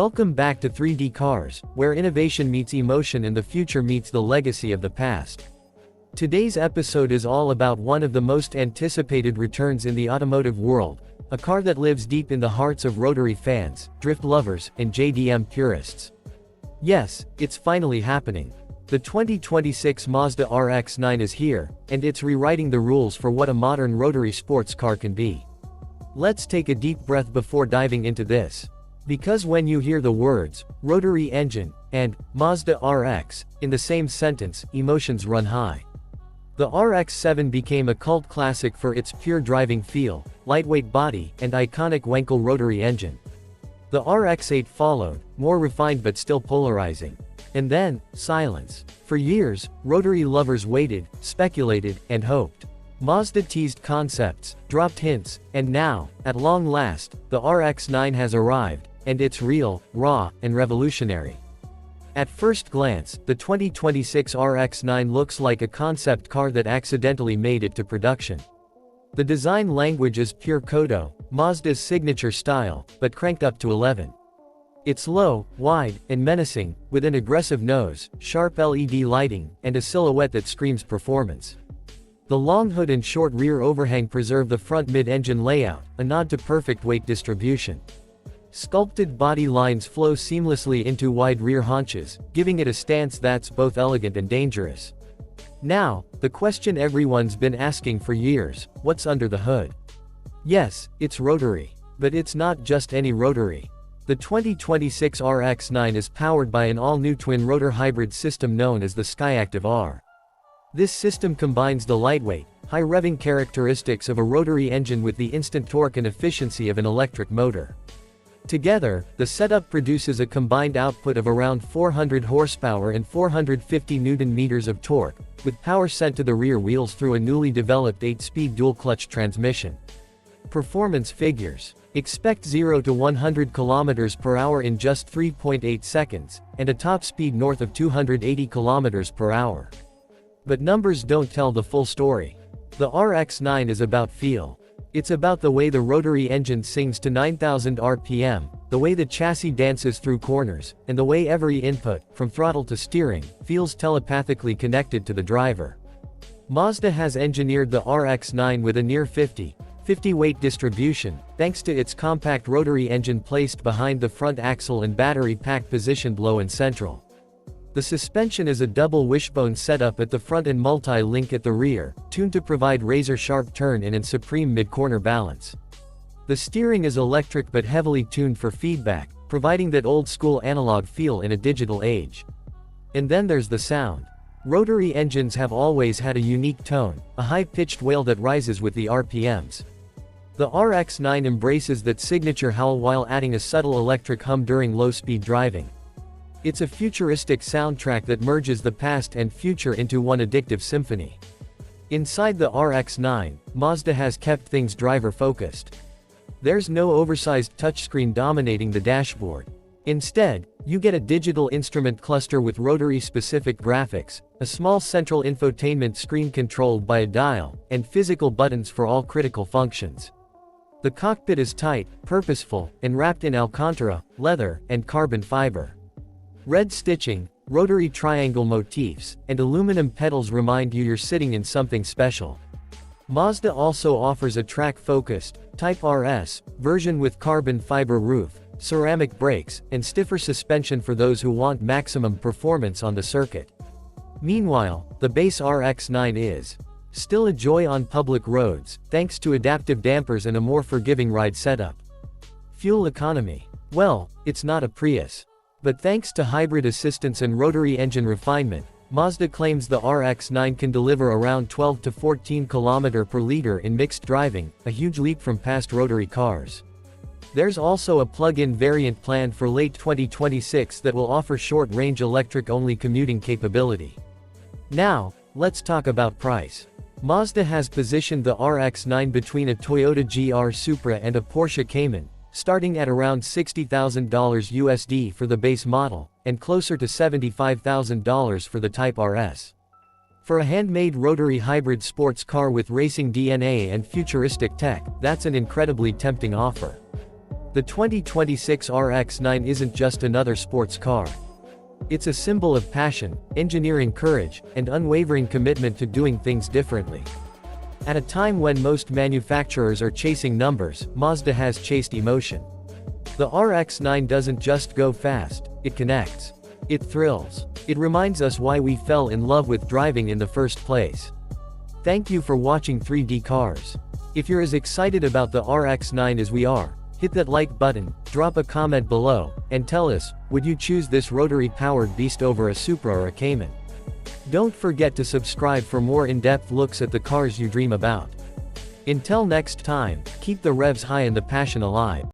Welcome back to 3D Cars, where innovation meets emotion and the future meets the legacy of the past. Today's episode is all about one of the most anticipated returns in the automotive world, a car that lives deep in the hearts of Rotary fans, drift lovers, and JDM purists. Yes, it's finally happening. The 2026 Mazda RX-9 is here, and it's rewriting the rules for what a modern Rotary sports car can be. Let's take a deep breath before diving into this. Because when you hear the words, Rotary engine, and Mazda RX, in the same sentence, emotions run high. The RX-7 became a cult classic for its pure driving feel, lightweight body, and iconic Wankel rotary engine. The RX-8 followed, more refined but still polarizing. And then, silence. For years, Rotary lovers waited, speculated, and hoped. Mazda teased concepts, dropped hints, and now, at long last, the RX-9 has arrived, and it's real, raw, and revolutionary. At first glance, the 2026 RX-9 looks like a concept car that accidentally made it to production. The design language is pure Kodo, Mazda's signature style, but cranked up to 11. It's low, wide, and menacing, with an aggressive nose, sharp LED lighting, and a silhouette that screams performance. The long hood and short rear overhang preserve the front mid-engine layout, a nod to perfect weight distribution. Sculpted body lines flow seamlessly into wide rear haunches, giving it a stance that's both elegant and dangerous. Now, the question everyone's been asking for years, what's under the hood? Yes, it's Rotary. But it's not just any Rotary. The 2026 RX-9 is powered by an all-new twin-rotor hybrid system known as the Skyactiv-R. This system combines the lightweight, high-revving characteristics of a rotary engine with the instant torque and efficiency of an electric motor. Together, the setup produces a combined output of around 400 horsepower and 450 Nm of torque, with power sent to the rear wheels through a newly developed 8-speed dual-clutch transmission. Performance figures. Expect 0 to 100 km/h in just 3.8 seconds, and a top speed north of 280 km/h. But numbers don't tell the full story. The RX-9 is about feel. It's about the way the rotary engine sings to 9,000 RPM, the way the chassis dances through corners, and the way every input, from throttle to steering, feels telepathically connected to the driver. Mazda has engineered the RX-9 with a near 50/50 weight distribution, thanks to its compact rotary engine placed behind the front axle and battery pack positioned low and central. The suspension is a double wishbone setup at the front and multi-link at the rear, tuned to provide razor-sharp turn in and supreme mid-corner balance. The steering is electric but heavily tuned for feedback, providing that old-school analog feel in a digital age. And then there's the sound. Rotary engines have always had a unique tone, a high-pitched wail that rises with the RPMs. The RX-9 embraces that signature howl while adding a subtle electric hum during low-speed driving. It's a futuristic soundtrack that merges the past and future into one addictive symphony. Inside the RX-9, Mazda has kept things driver-focused. There's no oversized touchscreen dominating the dashboard. Instead, you get a digital instrument cluster with Rotary-specific graphics, a small central infotainment screen controlled by a dial, and physical buttons for all critical functions. The cockpit is tight, purposeful, and wrapped in Alcantara, leather, and carbon fiber. Red stitching, rotary triangle motifs, and aluminum pedals remind you you're sitting in something special. Mazda also offers a track-focused, Type RS, version with carbon fiber roof, ceramic brakes, and stiffer suspension for those who want maximum performance on the circuit. Meanwhile, the base RX-9 is still a joy on public roads, thanks to adaptive dampers and a more forgiving ride setup. Fuel economy. Well, it's not a Prius. But thanks to hybrid assistance and rotary engine refinement, Mazda claims the RX-9 can deliver around 12 to 14 km/L in mixed driving, a huge leap from past rotary cars. There's also a plug-in variant planned for late 2026 that will offer short-range electric-only commuting capability. Now, let's talk about price. Mazda has positioned the RX-9 between a Toyota GR Supra and a Porsche Cayman, starting at around $60,000 USD for the base model, and closer to $75,000 for the Type RS. For a handmade rotary hybrid sports car with racing DNA and futuristic tech, that's an incredibly tempting offer. The 2026 RX-9 isn't just another sports car. It's a symbol of passion, engineering courage, and unwavering commitment to doing things differently. At a time when most manufacturers are chasing numbers, Mazda has chased emotion. The RX-9 doesn't just go fast, it connects. It thrills. It reminds us why we fell in love with driving in the first place. Thank you for watching 3D Cars. If you're as excited about the RX-9 as we are, hit that like button, drop a comment below, and tell us, would you choose this Rotary-powered beast over a Supra or a Cayman? Don't forget to subscribe for more in-depth looks at the cars you dream about. Until next time, keep the revs high and the passion alive.